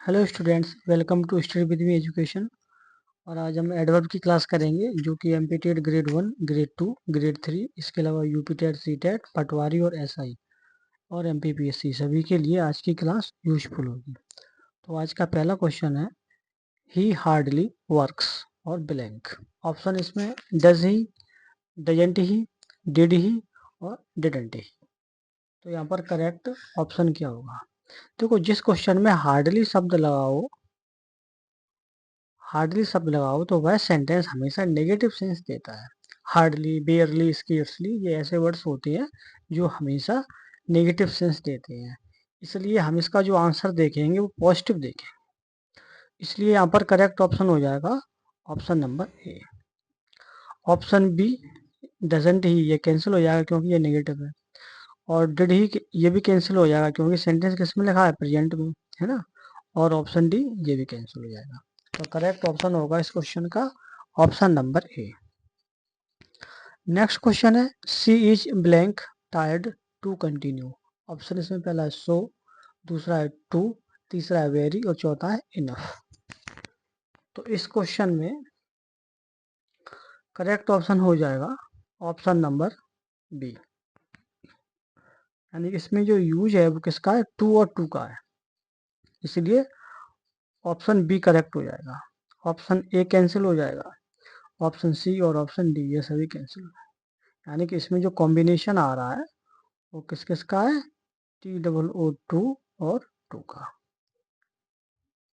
Hello students, welcome to study with me education. और आज हम एडवर्ब की क्लास करेंगे जो कि एमपीटेड ग्रेड 1, ग्रेड 2, ग्रेड 3, इसके अलावा यूपीटेड, सीटेट, पटवारी और एसआई और एमपीपीएससी सभी के लिए आज की क्लास यूजफुल होगी। तो आज का पहला क्वेश्चन है ही हार्डली वर्क्स और ब्लैंक। ऑप्शन इसमें does he, doesn't he, did he और डिडंट ही। तो यहाँ पर करेक्ट ऑप्शन क्या होगा? देखो, जिस क्वेश्चन में हार्डली शब्द लगाओ तो वह सेंटेंस हमेशा नेगेटिव सेंस देता है। हार्डली, बेयरली, स्केर्सली ये ऐसे वर्ड्स होते हैं जो हमेशा नेगेटिव सेंस देते हैं। इसलिए हम इसका जो आंसर देखेंगे वो पॉजिटिव देखेंगे। इसलिए यहाँ पर करेक्ट ऑप्शन हो जाएगा option number A. Option B doesn't he, ये कैंसिल हो जाएगा क्योंकि ये नेगेटिव है। और डिड ही, ये भी कैंसिल हो जाएगा क्योंकि सेंटेंस किस में लिखा है? प्रेजेंट में, है ना। और ऑप्शन डी ये भी कैंसिल हो जाएगा। तो करेक्ट ऑप्शन होगा इस क्वेश्चन का option number A. Next question है she is blank tired to continue. Option इसमें पहला है सो, दूसरा है टू, तीसरा है वेरी और चौथा है इनफ। तो इस क्वेश्चन में करेक्ट ऑप्शन हो जाएगा ऑप्शन नंबर बी। यानी कि इसमें जो यूज है वो किसका है? टू और टू का है। इसलिए ऑप्शन बी करेक्ट हो जाएगा। ऑप्शन ए कैंसिल हो जाएगा। ऑप्शन सी और ऑप्शन डी ये सभी कैंसिल हो जाएगा। यानी कि इसमें जो कॉम्बिनेशन आ रहा है वो किस किस का है? TOO और टू का।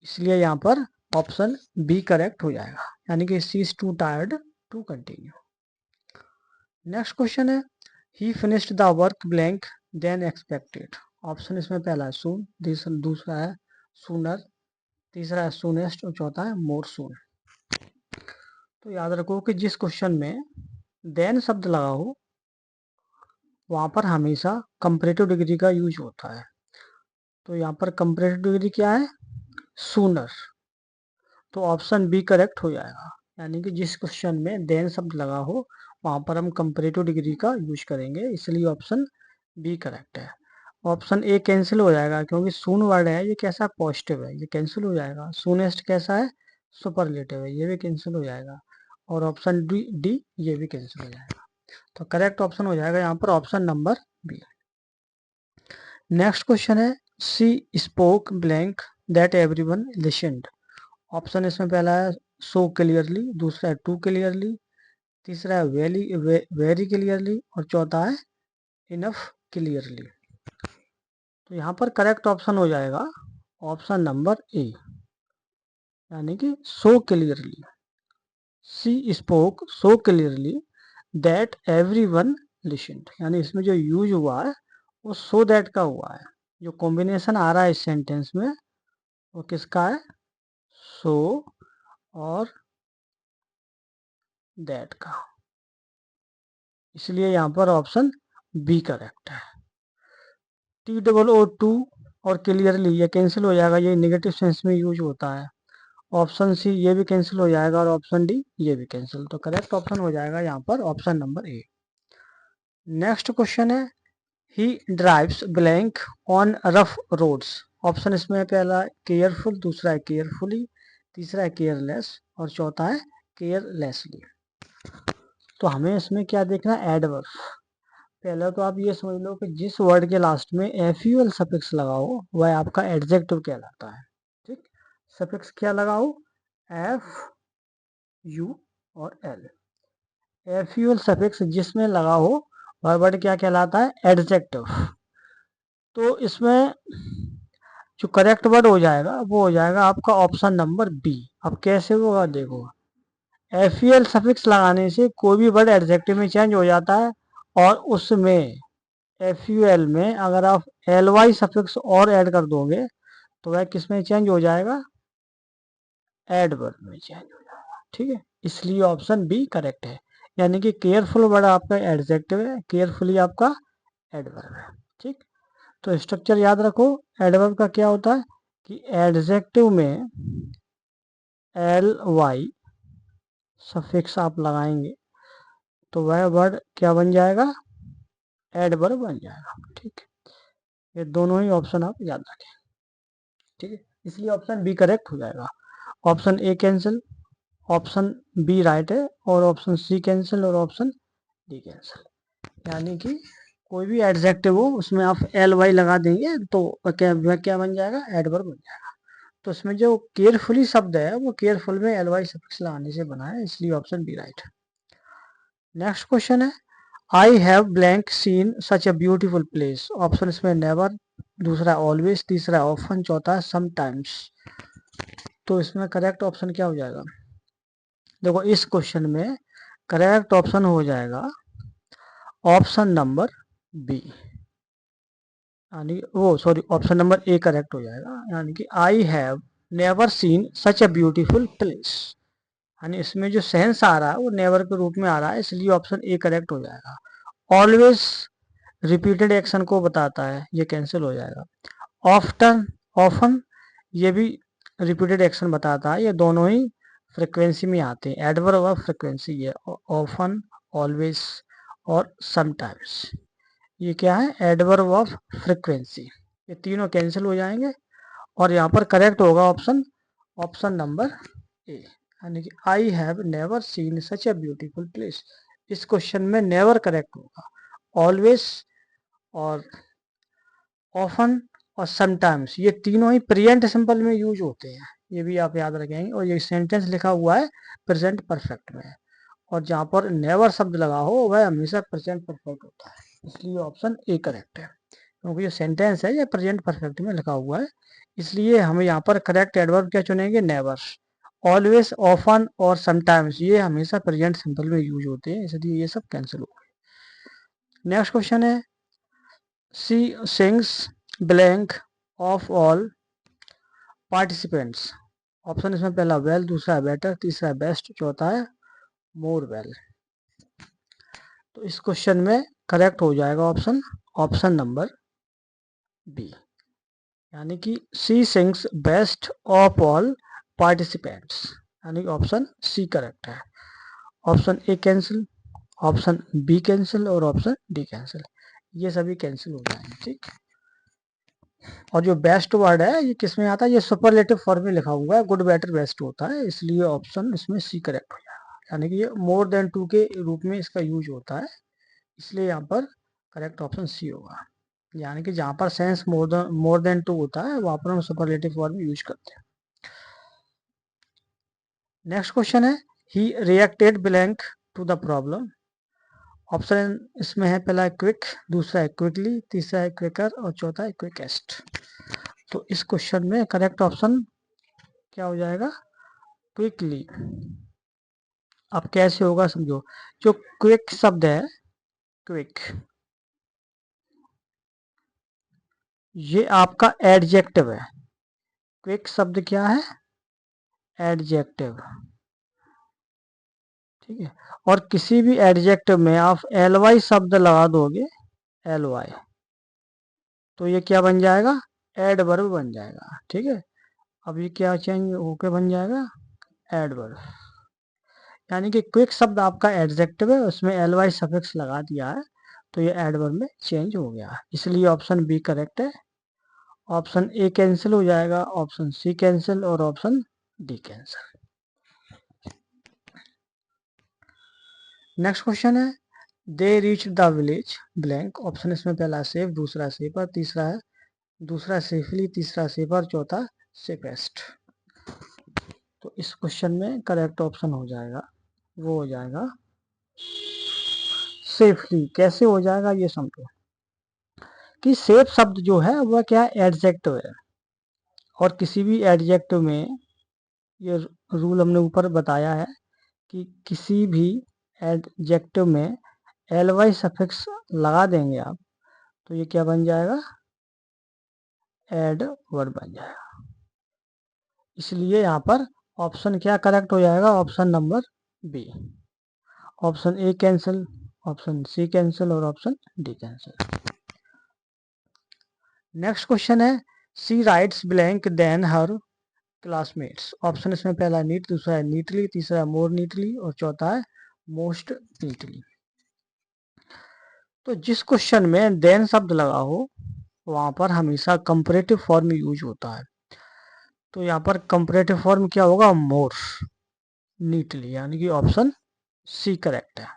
इसलिए यहाँ पर ऑप्शन बी करेक्ट हो जाएगा। यानी कि she is too tired to continue. Next question है he finished the work blank than expected. Option इसमें पहला है सून, दूसरा है सूनर, तीसरा है सूनेस्ट और चौथा है मोर सून। तो याद रखो कि जिस क्वेश्चन में देन शब्द लगा हो वहां पर हमेशा कंपैरेटिव डिग्री का यूज होता है। तो यहाँ पर कंपैरेटिव डिग्री क्या है? सूनर। तो ऑप्शन बी करेक्ट हो जाएगा। यानी कि जिस क्वेश्चन में देन शब्द लगा हो वहां पर हम कंपैरेटिव डिग्री का यूज करेंगे, इसलिए ऑप्शन बी करेक्ट है। ऑप्शन ए कैंसिल हो जाएगा क्योंकि सून वर्ड है, ये कैसा पॉजिटिव है, ये कैंसिल हो जाएगा। सूनेस्ट कैसा है? सुपरलेटिव है, ये भी कैंसिल हो जाएगा। और ऑप्शन डी डी ये भी कैंसिल हो जाएगा। तो करेक्ट ऑप्शन हो जाएगा यहाँ पर option number B. Next question है she spoke blank that everyone listened. Option इसमें पहला है सो क्लियरली, दूसरा है टू क्लियरली, तीसरा है वेरी क्लियरली और चौथा है इनफ क्लियरली। तो यहाँ पर करेक्ट ऑप्शन हो जाएगा ऑप्शन नंबर ए, यानी कि so clearly. She spoke so clearly that everyone listened. यानी इसमें जो यूज हुआ है वो सो दैट का हुआ है। जो कॉम्बिनेशन आ रहा है इस सेंटेंस में वो किसका है? सो और दैट का। इसलिए यहाँ पर ऑप्शन बी करेक्ट है। TOO और क्लियरली ये कैंसिल हो जाएगा, ये नेगेटिव सेंस में यूज होता है। ऑप्शन सी ये भी कैंसिल हो जाएगा और ऑप्शन डी ये भी कैंसिल। तो करेक्ट ऑप्शन हो जाएगा यहाँ पर option number A. Next question है he drives blank on rough roads. Option इसमें पहला केयरफुल, दूसरा है केयरफुली, तीसरा है केयरलेस और चौथा है केयरलेसली। तो हमें इसमें क्या देखना है? एडवर्ब। पहले तो आप ये समझ लो कि जिस वर्ड के लास्ट में एफ्यूएल सफिक्स लगाओ वह आपका एडजेक्टिव कहलाता है। ठीक, सफिक्स क्या लगाओ? एफ यू और एल। एफ्यूएल सफिक्स जिसमें लगा हो वह वर्ड क्या कहलाता है? एडजेक्टिव। तो इसमें जो करेक्ट वर्ड हो जाएगा वो हो जाएगा आपका ऑप्शन नंबर बी। अब कैसे होगा देखो, एफ्यूएल सफिक्स लगाने से कोई भी वर्ड एडजेक्टिव में चेंज हो जाता है और उसमें एफ्यूएल में अगर आप एलवाई सफिक्स और ऐड कर दोगे तो वह किस में चेंज हो जाएगा? एडवर्ब में चेंज हो जाएगा। ठीक है, इसलिए ऑप्शन बी करेक्ट है। यानी कि केयरफुल वर्ड आपका एडजेक्टिव है, केयरफुली आपका एडवर्ब है। ठीक, तो स्ट्रक्चर याद रखो। एडवर्ब का क्या होता है कि एडजेक्टिव में एल वाई सफिक्स आप लगाएंगे तो वह वर्ड क्या बन जाएगा? एडवर्ब बन जाएगा। ठीक है, ये दोनों ही ऑप्शन आप याद रखें। ठीक है। इसलिए ऑप्शन बी करेक्ट हो जाएगा। Option A cancel, option B right है, और ऑप्शन सी कैंसिल और ऑप्शन डी कैंसिल। यानी कि कोई भी एडजेक्टिव हो उसमें आप एल वाई लगा देंगे तो क्या बन जाएगा, एडवर्ब बन जाएगा। तो इसमें जो केयरफुली शब्द है वो केयरफुल में एल वाई सफिक्स लगाने से बना है, इसलिए ऑप्शन बी राइट है। नेक्स्ट क्वेश्चन है, I have blank scene such a beautiful place. Option इसमें नेवर, दूसरा ऑलवेज, तीसरा ऑफन, चौथा है समटाइम्स। तो इसमें करेक्ट ऑप्शन क्या हो जाएगा, देखो इस क्वेश्चन में करेक्ट ऑप्शन हो जाएगा ऑप्शन नंबर बी, यानी वो sorry option number A correct हो जाएगा। यानी कि I have never seen such a beautiful place, यानी इसमें जो सेंस आ रहा है वो नेवर के रूप में आ रहा है, इसलिए ऑप्शन ए करेक्ट हो जाएगा। ऑलवेज रिपीटेड एक्शन को बताता है, ये कैंसिल हो जाएगा। ऑफ्टन, ऑफन, ये भी रिपीटेड एक्शन बताता है, ये दोनों ही फ्रिक्वेंसी में आते हैं, एडवर्ब ऑफ फ्रिक्वेंसी है। ऑफन, ऑलवेज और समटाइम्स, ये क्या है, एडवर्ब ऑफ फ्रिक्वेंसी। ये तीनों कैंसिल हो जाएंगे और यहाँ पर करेक्ट होगा ऑप्शन, ऑप्शन नंबर ए, यानी कि I have never seen such a beautiful place. इस क्वेश्चन में नेवर करेक्ट होगा, ऑलवेज और ऑफन और समटाइम्स ये तीनों ही प्रेजेंट सिंपल में यूज होते हैं, ये भी आप याद रखेंगे। और ये सेंटेंस लिखा हुआ है प्रेजेंट परफेक्ट में, और जहाँ पर नेवर शब्द लगा हो वह हमेशा प्रेजेंट परफेक्ट होता है, इसलिए ऑप्शन ए करेक्ट है। क्योंकि ये सेंटेंस है ये प्रेजेंट परफेक्ट में लिखा हुआ है, इसलिए हम यहाँ पर करेक्ट एडवर्ब क्या चुनेंगे, नेवर। ऑलवेज, ऑफन और समटाइम्स ये हमेशा प्रेजेंट सिंपल में यूज होते हैं, इसलिए ये सब कैंसिल हो गए। नेक्स्ट क्वेश्चन है, she sings blank of all participants. Option इसमें पहला वेल, दूसरा है बेटर, तीसरा है बेस्ट, चौथा है मोर वेल। तो इस क्वेश्चन में करेक्ट हो जाएगा ऑप्शन, ऑप्शन नंबर बी, यानी कि she sings best of all participants, यानी कि ऑप्शन सी करेक्ट है। Option A cancel, option B cancel और ऑप्शन डी कैंसिल, ये सभी कैंसिल हो जाएंगे, ठीक। और जो बेस्ट वर्ड है ये किस में आता है, ये सुपरलेटिव फॉर्म में लिखा हुआ है, गुड बेटर बेस्ट होता है, इसलिए ऑप्शन इसमें सी करेक्ट हो जाएगा। यानी कि ये मोर देन टू के रूप में इसका यूज होता है, इसलिए यहाँ पर करेक्ट ऑप्शन सी होगा। यानी कि जहाँ पर सेंस मोर देन टू होता है वहाँ पर हम सुपरलेटिव फॉर्म यूज करते हैं। नेक्स्ट क्वेश्चन है, he reacted blank to the problem. Option इसमें है पहला है क्विक, दूसरा है क्विकली, तीसरा है क्विकर और चौथा है क्विकेस्ट। तो इस क्वेश्चन में करेक्ट ऑप्शन क्या हो जाएगा, क्विकली। अब कैसे होगा समझो, जो क्विक शब्द है, क्विक ये आपका एडजेक्टिव है। क्विक शब्द क्या है, एडजेक्टिव, ठीक है। और किसी भी एडजेक्टिव में आप एल वाई शब्द लगा दोगे, एल वाई, तो ये क्या बन जाएगा, एडवर्ब बन जाएगा, ठीक है। अब ये क्या चेंज होके बन जाएगा, एडवर्ब। यानी कि क्विक शब्द आपका एडजेक्टिव है, उसमें एल वाई सफिक्स लगा दिया है, तो ये एडवर्ब में चेंज हो गया, इसलिए ऑप्शन बी करेक्ट है। ऑप्शन ए कैंसिल हो जाएगा, ऑप्शन सी कैंसिल और option D cancel. Next question है, they reach the village blank. Option इसमें पहला सेफ, दूसरा सेफर, दूसरा सेफली, तीसरा सेफर, चौथा सेफेस्ट। तो इस क्वेश्चन में करेक्ट ऑप्शन हो जाएगा, वो हो जाएगा सेफली। कैसे हो जाएगा ये समझो, कि सेफ शब्द जो है वह क्या है, एडजेक्टिव है, और किसी भी एडजेक्टिव में ये रूल हमने ऊपर बताया है कि किसी भी एडजेक्टिव में एल वाई सफिक्स लगा देंगे आप, तो ये क्या बन जाएगा, एडवर्ब बन जाएगा। इसलिए यहाँ पर ऑप्शन क्या करेक्ट हो जाएगा, option number B. Option A cancel, option C cancel और option D cancel. Next question है, she writes blank than her classmates. Option इसमें पहला नीट, दूसरा है नीटली, तीसरा मोर नीटली और चौथा है मोस्ट नीटली। तो जिस क्वेश्चन में देन शब्द लगा हो वहां पर हमेशा कंपैरेटिव फॉर्म यूज होता है। तो यहाँ पर कंपैरेटिव फॉर्म क्या होगा, मोर नीटली, यानी कि ऑप्शन सी करेक्ट है।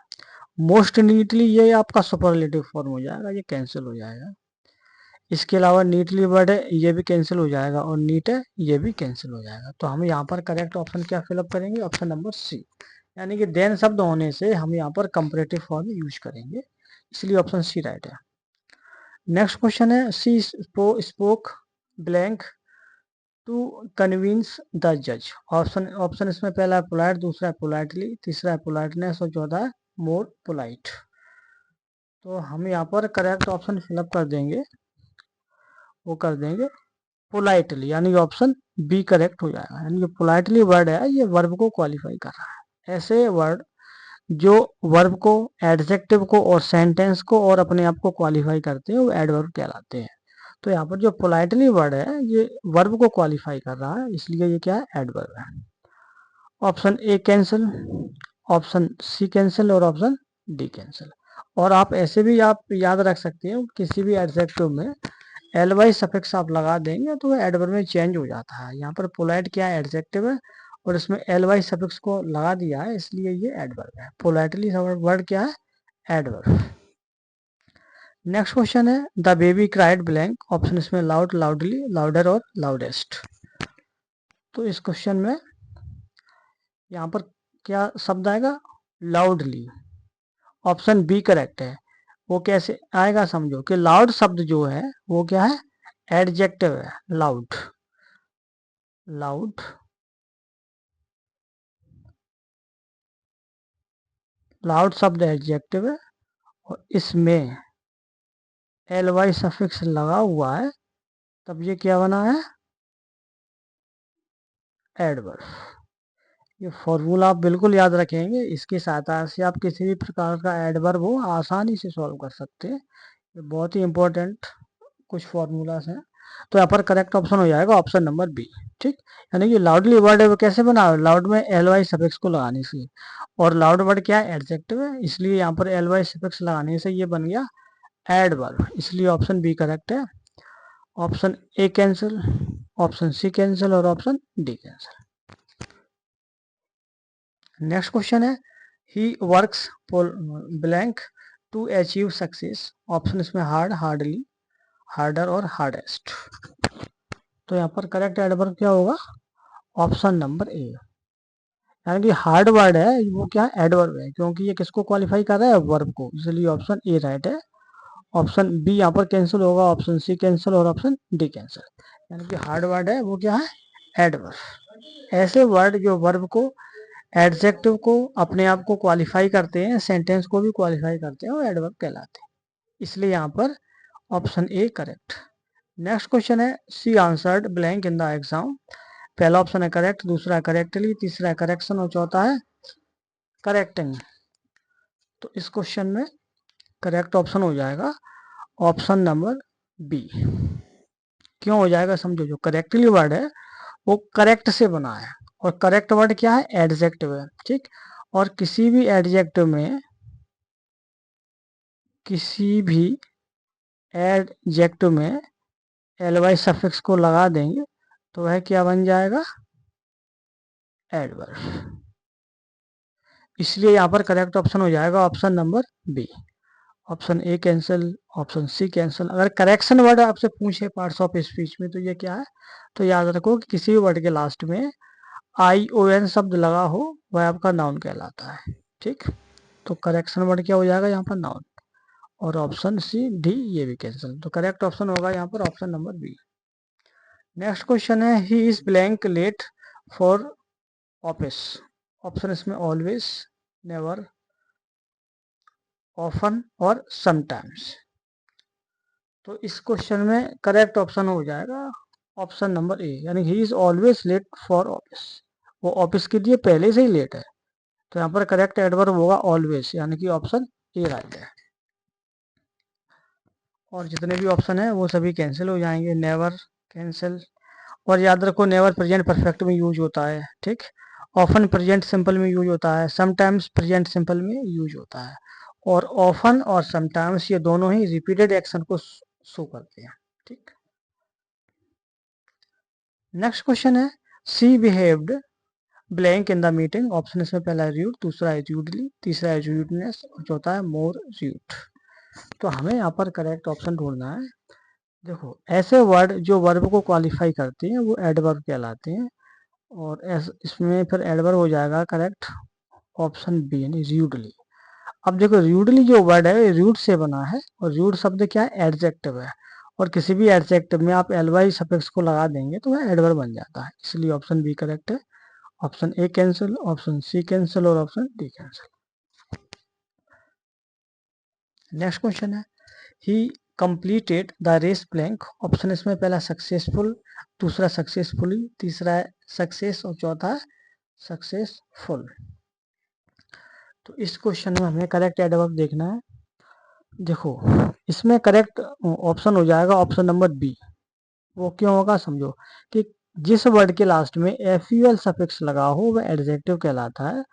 मोस्ट नीटली ये आपका सुपरलेटिव फॉर्म हो जाएगा, ये कैंसिल हो जाएगा। इसके अलावा नीटली वर्ड है, ये भी कैंसिल हो जाएगा, और नीट है, ये भी कैंसिल हो जाएगा। तो हम यहाँ पर करेक्ट ऑप्शन क्या फिलअप करेंगे, ऑप्शन नंबर सी, यानी कि देन शब्द होने से हम यहाँ पर कंपैरेटिव फॉर्म यूज करेंगे, इसलिए ऑप्शन सी राइट है। नेक्स्ट क्वेश्चन है, she spoke blank to convince the जज। ऑप्शन ऑप्शन इसमें पहला है पोलाइट, दूसरा है पोलाइटली, तीसरा है पोलाइटनेस और चौथा है मोर पोलाइट। तो हम यहाँ पर करेक्ट ऑप्शन फिलअप कर देंगे, वो कर देंगे पोलाइटली, यानी ऑप्शन बी करेक्ट हो जाएगा। यानी कि पोलाइटली वर्ड है, ये वर्ब को क्वालिफाई कर रहा है। ऐसे वर्ड जो वर्ब को, एडजेक्टिव को और सेंटेंस को और अपने आप को क्वालिफाई करते हैं, वो एडवर्ब कहलाते हैं। तो यहाँ पर जो पोलाइटली वर्ड है, ये वर्ब को क्वालिफाई कर रहा है, इसलिए ये क्या है, एडवर्ब है। Option A cancel, option C cancel और ऑप्शन डी कैंसिल। और आप ऐसे भी आप याद रख सकते हैं, किसी भी एडजेक्टिव में एल वाई सफिक्स आप लगा देंगे तो एडवर्ब में चेंज हो जाता है। यहाँ पर पोलाइट क्या है, एडजेक्टिव है, और इसमें एल वाई सफिक्स को लगा दिया है, इसलिए ये एडवर्ब है। पोलाइटली वर्ड क्या है, एडवर्ब। नेक्स्ट क्वेश्चन है, the baby cried blank. Option इसमें लाउड, लाउडली, लाउडर और लाउडेस्ट। तो इस क्वेश्चन में यहाँ पर क्या शब्द आएगा, लाउडली। ऑप्शन बी करेक्ट है। वो कैसे आएगा, समझो कि लाउड शब्द जो है वो क्या है, एडजेक्टिव है। लाउड, लाउड, लाउड शब्द एडजेक्टिव है, और इसमें एल वाई सफिक्स लगा हुआ है, तब ये क्या बना है, एडवर्ब। ये फॉर्मूला आप बिल्कुल याद रखेंगे, इसकी सहायता से आप किसी भी प्रकार का एडवर्ब हो आसानी से सॉल्व कर सकते हैं। ये बहुत ही इंपॉर्टेंट कुछ फॉर्मूलाज हैं। तो यहाँ पर करेक्ट ऑप्शन हो जाएगा ऑप्शन नंबर बी। ठीक, यानी कि लाउडली वर्ड है वो कैसे बना, लाउड में एल वाई सफिक्स को लगाने से, और लाउड वर्ड क्या है, एडजेक्टिव है, इसलिए यहाँ पर एल वाई सफिक्स लगाने से ये बन गया एडवर्ब, इसलिए ऑप्शन बी करेक्ट है। Option A cancel, option C cancel और option D cancel. Next question है, he works blank to achieve success. Option इसमें हार्ड, हार्डली, हार्डर और हार्डेस्ट। तो यहाँ पर करेक्ट एडवर्ब क्या होगा, ऑप्शन नंबर ए, यानी कि हार्ड वर्ड है वो क्या एडवर्ब है, क्योंकि ये किसको क्वालिफाई कर रहा है, वर्ब को, इसलिए ऑप्शन ए राइट है। ऑप्शन बी यहाँ पर कैंसिल होगा, ऑप्शन सी कैंसिल और ऑप्शन डी कैंसिल। यानी कि हार्ड वर्ड है वो क्या है, एडवर्ब। ऐसे वर्ड जो वर्ब को, एडजेक्टिव को अपने आप को क्वालिफाई करते हैं, सेंटेंस को भी क्वालिफाई करते हैं, वो एडवर्ब कहलाते हैं, इसलिए यहाँ पर option A correct. Next question है, she answered blank in the exam. पहला ऑप्शन है करेक्ट, दूसरा है करेक्टली, तीसरा है करेक्शन और चौथा है करेक्टिंग। तो इस क्वेश्चन में करेक्ट ऑप्शन हो जाएगा ऑप्शन नंबर बी। क्यों हो जाएगा, समझो, जो करेक्टली वर्ड है वो करेक्ट से बना है, और करेक्ट वर्ड क्या है, एडजेक्टिव है। ठीक, और किसी भी एडजेक्टिव में, किसी भी एडजेक्टिव में एल वाई सफिक्स को लगा देंगे तो वह क्या बन जाएगा, एडवर्ब। इसलिए यहाँ पर करेक्ट ऑप्शन हो जाएगा option number B. Option A cancel, option C cancel. अगर करेक्शन वर्ड आपसे पूछे पार्ट्स ऑफ स्पीच में तो ये क्या है, तो याद रखो कि किसी भी वर्ड के लास्ट में आई ओ एन शब्द लगा हो वह आपका नाउन कहलाता है। ठीक, तो करेक्शन वर्ड क्या हो जाएगा यहाँ पर, नाउन। और ऑप्शन सी डी ये भी कैंसिल, तो करेक्ट ऑप्शन होगा यहाँ पर option number B. Next question है, he is blank late for office. Option इसमें ऑलवेज, नेवर, ऑफन और समटाइम्स। तो इस क्वेश्चन में करेक्ट ऑप्शन हो जाएगा ऑप्शन नंबर ए, यानी he is always late for office. वो ऑफिस के लिए पहले से ही लेट है, तो यहाँ पर करेक्ट एडवर्ब होगा ऑलवेज, यानी कि ऑप्शन ए राइट है। और जितने भी ऑप्शन है वो सभी कैंसिल हो जाएंगे, नेवर कैंसिल। और याद रखो नेवर प्रेजेंट परफेक्ट में यूज होता है। ठीक, ऑफन प्रेजेंट सिंपल में यूज होता है, समटाइम्स प्रेजेंट सिंपल में यूज होता है, और ऑफन और समटाइम्स ये दोनों ही रिपीटेड एक्शन को शो करते हैं। ठीक, नेक्स्ट क्वेश्चन है she behaved blank in the meeting. Option इसमें पहला है रूड, दूसरा है रूडली, तीसरा है रूडनेस और चौथा है मोर रूड। तो हमें यहाँ पर करेक्ट ऑप्शन ढूंढना है। देखो ऐसे वर्ड जो वर्ब को क्वालिफाई करते हैं वो एडवर्ब कहलाते हैं, और इसमें फिर एडवर्ब हो जाएगा करेक्ट ऑप्शन बी यानी रूडली। अब देखो रूडली जो वर्ड है रूड से बना है, और रूड शब्द क्या है, एडजेक्टिव है, और किसी भी एडजेक्टिव में आप ly सफिक्स को लगा देंगे तो वह एडवर्ब बन जाता है, इसलिए ऑप्शन बी करेक्ट है। Option A cancel, option C cancel और option D cancel. Next question है he completed the race blank. Option इसमें पहला सक्सेसफुल, दूसरा सक्सेसफुली, तीसरा है सक्सेस और चौथा है सक्सेसफुल। तो इस क्वेश्चन में हमें करेक्ट एडवर्ब देखना है। देखो इसमें करेक्ट ऑप्शन हो जाएगा ऑप्शन नंबर बी। वो क्यों होगा समझो कि जिस वर्ड के लास्ट में एफ सफिक्स लगा हो वह एडजेक्टिव कहलाता है,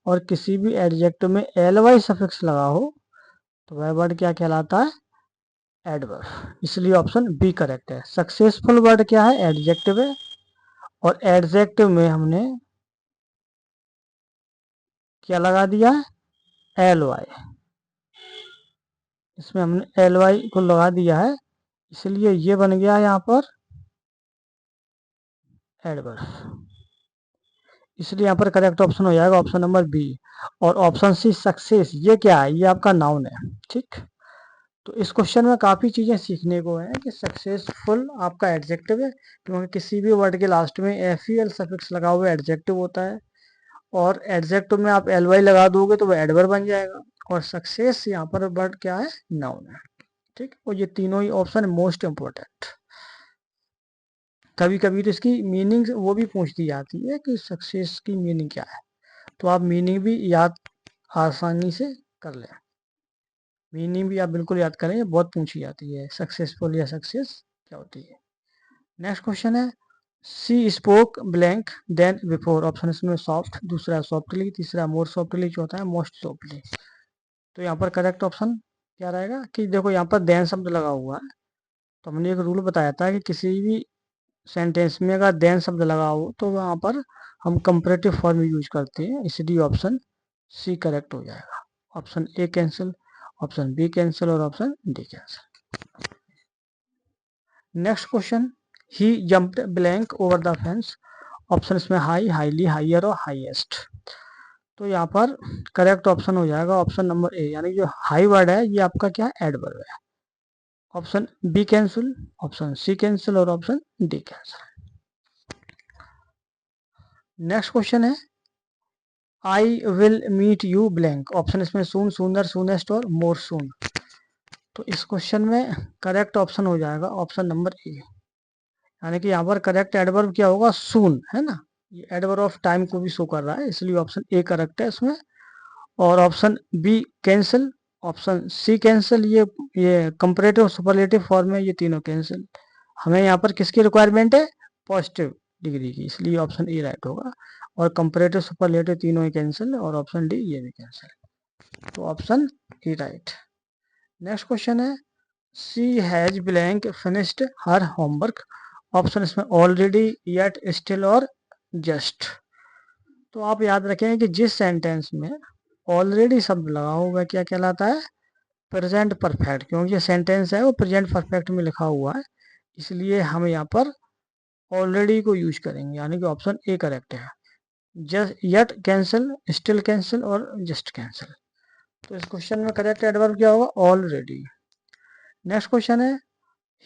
और किसी भी एडजेक्टिव में ly सफिक्स लगा हो तो वह वर्ड क्या कहलाता है, एडवर्ब। इसलिए ऑप्शन बी करेक्ट है। सक्सेसफुल वर्ड क्या है, एडजेक्टिव है, और एडजेक्टिव में हमने क्या लगा दिया है, ly। इसमें हमने ly को लगा दिया है, इसलिए ये बन गया यहाँ पर एडवर्ब। इसलिए यहाँ पर करेक्ट ऑप्शन हो जाएगा ऑप्शन नंबर बी। और ऑप्शन सी सक्सेस, ये क्या है, ये आपका नाउन है। ठीक, तो इस क्वेश्चन में काफ़ी चीज़ें सीखने को है कि सक्सेसफुल आपका एडजेक्टिव है, क्योंकि किसी भी वर्ड के लास्ट में एफ सफिक्स लगा हुआ एडजेक्टिव होता है, और एडजेक्टिव में आप ly लगा दोगे तो वह एडवर्ब बन जाएगा, और सक्सेस यहाँ पर वर्ड क्या है, नाउन है। ठीक, और ये तीनों ही ऑप्शन मोस्ट इंपॉर्टेंट। कभी कभी तो इसकी मीनिंग वो भी पूछ दी जाती है कि सक्सेस की मीनिंग क्या है, तो आप मीनिंग भी याद आसानी से कर लें। मीनिंग भी आप बिल्कुल याद करें, बहुत पूछी जाती है सक्सेसफुल या सक्सेस क्या होती है। नेक्स्ट क्वेश्चन है she spoke blank than before. Option इसमें सॉफ्ट, दूसरा सॉफ्टली, तीसरा मोर सॉफ्टली, चौथा है मोस्ट सॉफ्टली। तो यहाँ पर करेक्ट ऑप्शन क्या रहेगा कि देखो यहाँ पर देन शब्द लगा हुआ है, तो हमने एक रूल बताया था कि किसी भी सेंटेंस में अगर देन शब्द लगा हो तो वहाँ पर हम कंपैरेटिव फॉर्म यूज करते हैं, इसलिए ऑप्शन सी करेक्ट हो जाएगा। Option A cancel, option B cancel और option D cancel. Next question he jumped blank over the fence. Option इसमें हाई, हाईली, हाइयर और हाईएस्ट। तो यहाँ पर करेक्ट ऑप्शन हो जाएगा ऑप्शन नंबर ए, यानी जो हाई वर्ड है ये आपका क्या है, एडवर्ब है। Option B cancel, option C cancel और option D cancel. Next question है I will meet you blank. Option इसमें सून, सुंदर, सूनेस्ट और मोर सून। तो इस क्वेश्चन में करेक्ट ऑप्शन हो जाएगा ऑप्शन नंबर ए, यानी कि यहाँ पर करेक्ट एडवर्ब क्या होगा, सून, है ना। ये एडवर्ब ऑफ टाइम को भी शो कर रहा है, इसलिए ऑप्शन ए करेक्ट है इसमें। और option B cancel, option C cancel, ये कंपैरेटिव सुपरलेटिव फॉर्म है, ये तीनों कैंसिल। हमें यहाँ पर किसकी रिक्वायरमेंट है, पॉजिटिव डिग्री की, इसलिए ऑप्शन ए राइट होगा। और कंपैरेटिव सुपरलेटिव तीनों ही कैंसिल, और ऑप्शन डी ये भी कैंसिल, तो option A right. Next question है she has blank finished her homework. Option इसमें ऑलरेडी, येट, स्टिल और जस्ट। तो आप याद रखें कि जिस सेंटेंस में ऑलरेडी शब्द लगा होगा क्या कहलाता है, प्रेजेंट परफेक्ट, क्योंकि ये सेंटेंस है वो प्रेजेंट परफेक्ट में लिखा हुआ है, इसलिए हम यहाँ पर ऑलरेडी को यूज करेंगे, यानी कि ऑप्शन ए करेक्ट है। Just, yet cancel, still cancel और जस्ट कैंसिल। तो इस क्वेश्चन में करेक्ट एडवर्ब क्या होगा, ऑलरेडी। नेक्स्ट क्वेश्चन है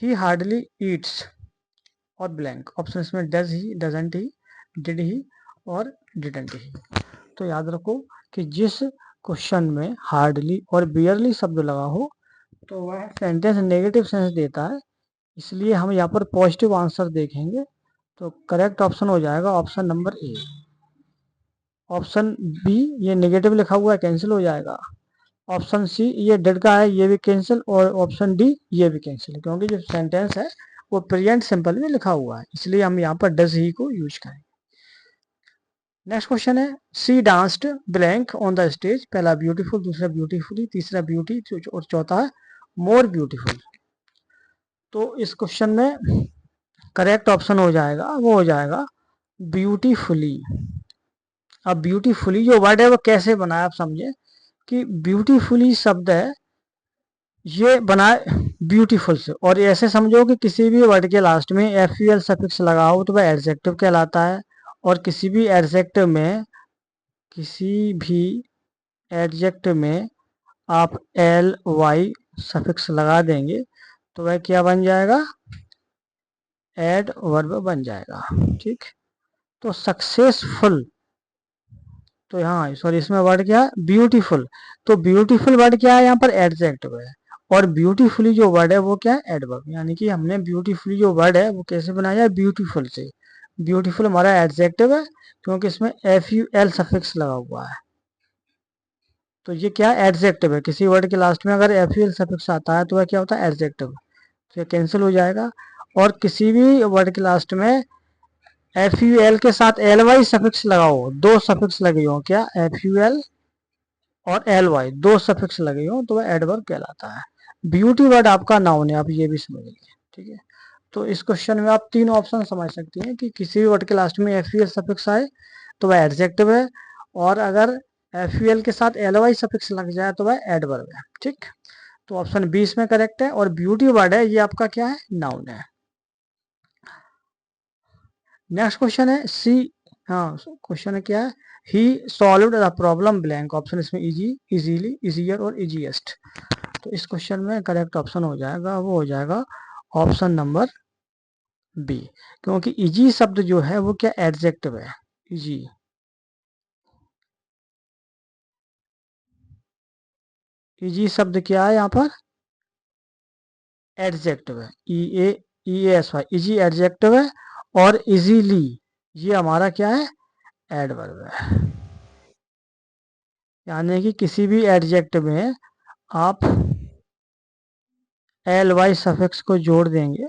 ही हार्डली ईट्स और ब्लैंक। ऑप्शन इसमें does he, doesn't he, did he और डिडंट ही। तो याद रखो कि जिस क्वेश्चन में हार्डली और बियरली शब्द लगा हो तो वह सेंटेंस नेगेटिव सेंस देता है, इसलिए हम यहाँ पर पॉजिटिव आंसर देखेंगे। तो करेक्ट ऑप्शन हो जाएगा option number A. Option B ये नेगेटिव लिखा हुआ है, कैंसिल हो जाएगा। ऑप्शन सी ये डेड का है, ये भी कैंसिल। और ऑप्शन डी ये भी कैंसिल, क्योंकि जो सेंटेंस है वो प्रेजेंट सिंपल में लिखा हुआ है, इसलिए हम यहाँ पर डज ही को यूज करेंगे। नेक्स्ट क्वेश्चन है she danced blank on the stage. पहला ब्यूटीफुल, दूसरा ब्यूटीफुली, तीसरा ब्यूटी और चौथा मोर ब्यूटीफुल। तो इस क्वेश्चन में करेक्ट ऑप्शन हो जाएगा वो हो जाएगा ब्यूटीफुली। अब ब्यूटीफुली जो वर्ड है वो कैसे बना है आप समझे कि ब्यूटीफुली शब्द है ये बना ब्यूटीफुल से, और ऐसे समझो कि किसी भी वर्ड के लास्ट में एफ यू एल सफिक्स लगाओ तो वह एडजेक्टिव कहलाता है, और किसी भी एडजेक्टिव में आप एल वाई सफिक्स लगा देंगे तो वह क्या बन जाएगा, एड वर्ब बन जाएगा। ठीक, तो सक्सेसफुल, तो यहाँ सॉरी इसमें वर्ड क्या है ब्यूटीफुल, तो ब्यूटीफुल वर्ड क्या है यहाँ पर एडजेक्टिव है, और ब्यूटीफुली जो वर्ड है वो क्या है एडवर्ब, यानी कि हमने ब्यूटीफुली जो वर्ड है वो कैसे बनाया है ब्यूटीफुल से। ब्यूटीफुल हमारा एडजेक्टिव है क्योंकि इसमें एफ यू एल सफिक्स लगा हुआ है, तो ये क्या है एडजेक्टिव है। किसी वर्ड के लास्ट में अगर एफ यू एल सफिक्स आता है तो वह क्या होता है एडजेक्टिव, तो ये कैंसिल हो जाएगा। और किसी भी वर्ड के लास्ट में एफ यू एल के साथ एल वाई सफिक्स लगाओ, दो सफिक्स लगे हो क्या एफ यू एल और एल वाई दो सफिक्स लगे हो तो वह एडवर्ब कहलाता है। ब्यूटी वर्ड आपका नाउन है, आप ये भी समझ लीजिए। ठीक है, तो इस क्वेश्चन में आप तीन ऑप्शन समझ सकती हैं कि किसी भी वर्ड के लास्ट में एफ यू एल सफिक्स आए तो वह एडजेक्टिव है, और अगर एफ यू एल के साथ एल वाई सफिक्स लग जाए तो वह एडवर्ब है। ठीक, तो ऑप्शन 20 में करेक्ट है, और ब्यूटी वर्ड है ये आपका क्या है नाउन है। नेक्स्ट क्वेश्चन है सी, हाँ क्वेश्चन है क्या है he solved the problem blank, option इसमें इजी, इजीली, इजियर और इजीएस्ट। तो इस क्वेश्चन में करेक्ट ऑप्शन हो जाएगा वो हो जाएगा ऑप्शन नंबर बी, क्योंकि इजी शब्द जो है वो क्या एडजेक्टिव है। इजी, इजी शब्द क्या है यहाँ पर एडजेक्टिव है, E S Y easy adjective है, और इजीली ये हमारा क्या है एडवर्ब है, यानी कि किसी भी एडजेक्टिव में आप एल वाई सफिक्स को जोड़ देंगे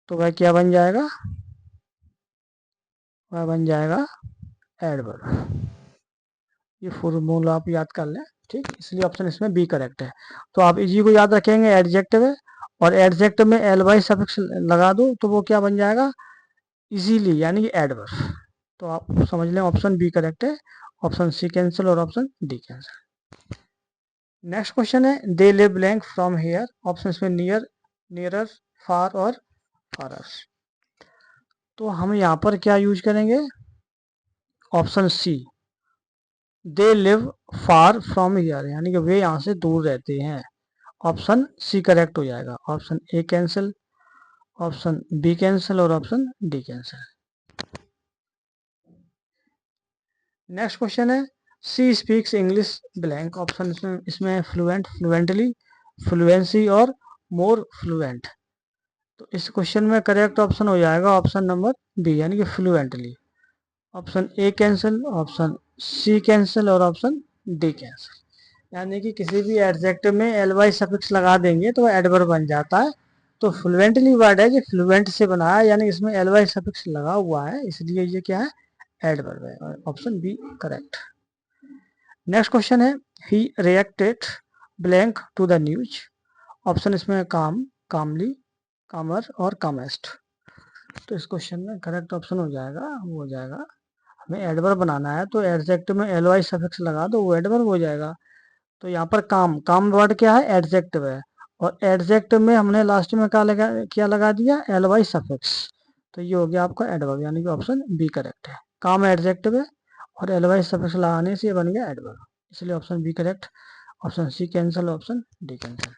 तो वह क्या बन जाएगा, वह बन जाएगा एडवर्ब। ये फॉर्मूला आप याद कर लें। ठीक, इसलिए ऑप्शन इसमें बी करेक्ट है। तो आप इजी को याद रखेंगे एडजेक्टिव है, और एडजेक्टिव में एल वाई सफिक्स लगा दो तो वो क्या बन जाएगा इजीली, यानी कि एडवर्ब। तो आप समझ लें ऑप्शन बी करेक्ट है, ऑप्शन सी कैंसिल और option D cancel. Next question है they live blank from here, option इसमें नियर, नियरर, फार और फारर। तो हम यहाँ पर क्या यूज करेंगे option C, they live far from here, यानी कि वे यहाँ से दूर रहते हैं। ऑप्शन सी करेक्ट हो जाएगा, option A cancel, option B cancel और option D cancel. Next question है she speaks English blank, option इसमें फ्लुएंट, फ्लुएंटली, फ्लुएंसी और मोर फ्लुएंट। तो इस क्वेश्चन में करेक्ट ऑप्शन हो जाएगा ऑप्शन नंबर बी, यानी कि fluently. Option A cancel, option C cancel और ऑप्शन डी कैंसिल। यानी कि किसी भी एडजेक्टिव में एल वाई सफिक्स लगा देंगे तो वह एडवर्ब बन जाता है। तो फ्लुएंटली वर्ड है जो फ्लुएंट से बना है, यानी इसमें एल वाई सफिक्स लगा हुआ है, इसलिए ये क्या है एडवर्ब है, option B correct. Next question है he reacted blank to the news, option इसमें काम, कामली, कामर और कामेस्ट। तो इस क्वेश्चन में करेक्ट ऑप्शन हो जाएगा वो हो जाएगा, हमें एडवर्ब बनाना है तो एडजेक्टिव में एल वाई सफिक्स लगा दो वो एडवर्ब हो जाएगा। तो यहाँ पर काम, काम वर्ड क्या है एडजेक्टिव है, और एडजेक्टिव में हमने लास्ट में क्या लगा दिया एल वाई सफिक्स, तो ये हो गया आपका एडवर्ब, यानी कि ऑप्शन बी करेक्ट है। काम एडजेक्टिव है और एल वाई सफिक्स लगाने से ये बन गया एडवर्ब, इसलिए option B correct, option C cancel, option D cancel.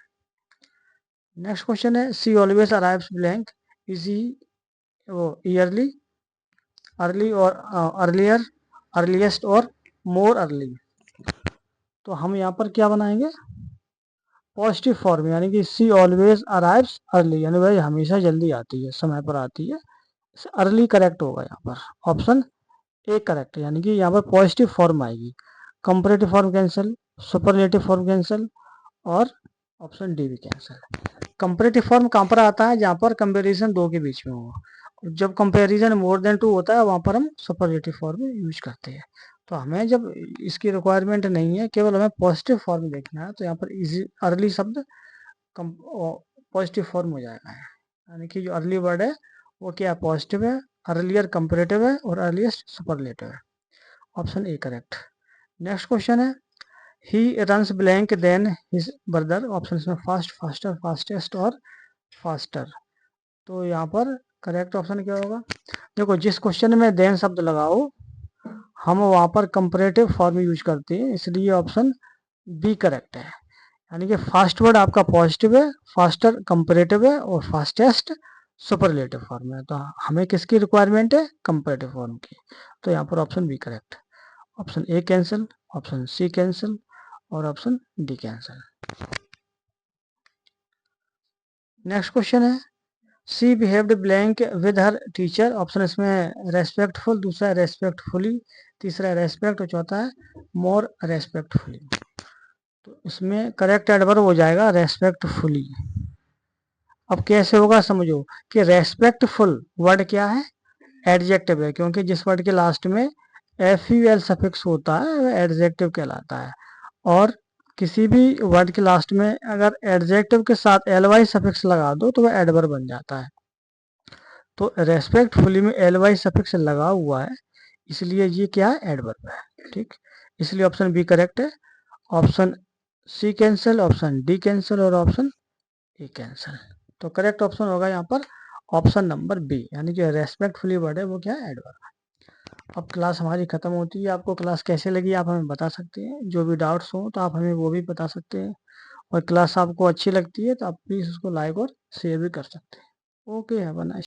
Next question है she always arrives blank, easy वो ईयरली, अर्ली और अर्लियर, अर्लीस्ट और मोर अर्ली। तो हम यहाँ पर क्या बनाएंगे पॉजिटिव फॉर्म, यानी कि सी ऑलवेज अराइव्स अर्ली, यानी भाई हमेशा जल्दी आती है, समय पर आती है, अर्ली करेक्ट होगा यहाँ पर, ऑप्शन ए करेक्ट, यानी कि यहाँ पर पॉजिटिव फॉर्म आएगी। Comparative form cancel, superlative form cancel और ऑप्शन डी भी कैंसिल। कंपैरेटिव फॉर्म कहाँ पर आता है जहाँ पर कंपैरिजन दो के बीच में हो, जब कंपैरिजन मोर देन टू होता है वहाँ पर हम सुपरलेटिव फॉर्म यूज करते हैं। तो हमें जब इसकी रिक्वायरमेंट नहीं है, केवल हमें पॉजिटिव फॉर्म देखना है, तो यहाँ पर इजी अर्ली शब्द पॉजिटिव फॉर्म हो जाएगा। यानी कि जो अर्ली वर्ड है वो क्या है, पॉजिटिव है, अर्लियर कंपेरेटिव है और अर्लीस्ट सुपरलेटिव है। Option A correct. Next question है he runs blank than his brother. Option में फास्ट, फास्टर, फास्टेस्ट और फास्टर। तो यहाँ पर करेक्ट ऑप्शन क्या होगा? देखो, जिस क्वेश्चन में देन शब्द लगाओ हम वहाँ पर कंपेरेटिव फॉर्म यूज करते हैं, इसलिए ऑप्शन बी करेक्ट है। यानी कि फास्ट वर्ड आपका पॉजिटिव है, फास्टर कंपेरेटिव है और फास्टेस्ट सुपरलेटिव फॉर्म है। तो हमें किसकी रिक्वायरमेंट है? कंपेरेटिव फॉर्म की। तो यहाँ पर option B correct. Option A cancel, option C cancel और option D cancel. Next question है she behaved blank with her teacher. Option इसमें रेस्पेक्टफुल, दूसरा है रेस्पेक्टफुली, तीसरा है रेस्पेक्ट और चौथा है मोर रेस्पेक्टफुली। तो इसमें करेक्ट एडवर्ब हो जाएगा रेस्पेक्टफुली। अब कैसे होगा समझो कि रेस्पेक्टफुल वर्ड क्या है? एडजेक्टिव है, क्योंकि जिस वर्ड के लास्ट में FUL सफिक्स होता है वह एडजेक्टिव कहलाता है। और किसी भी वर्ड के लास्ट में अगर एडजेक्टिव के साथ LY सफिक्स लगा दो तो वह एडवर्ब बन जाता है। तो रेस्पेक्टफुली में LY सफिक्स लगा हुआ है, इसलिए ये क्या है? एडवर्ब है। ठीक, इसलिए ऑप्शन बी करेक्ट है। Option C cancel, option D cancel और ऑप्शन ए कैंसिल। तो करेक्ट ऑप्शन होगा यहाँ पर ऑप्शन नंबर बी, यानी जो रेस्पेक्टफुली वर्ड है वो क्या है? एडवर्ब। अब क्लास हमारी खत्म होती है। आपको क्लास कैसे लगी आप हमें बता सकते हैं। जो भी डाउट्स हो तो आप हमें वो भी बता सकते हैं। और क्लास आपको अच्छी लगती है तो आप प्लीज़ उसको लाइक और शेयर भी कर सकते हैं। Okay, have a nice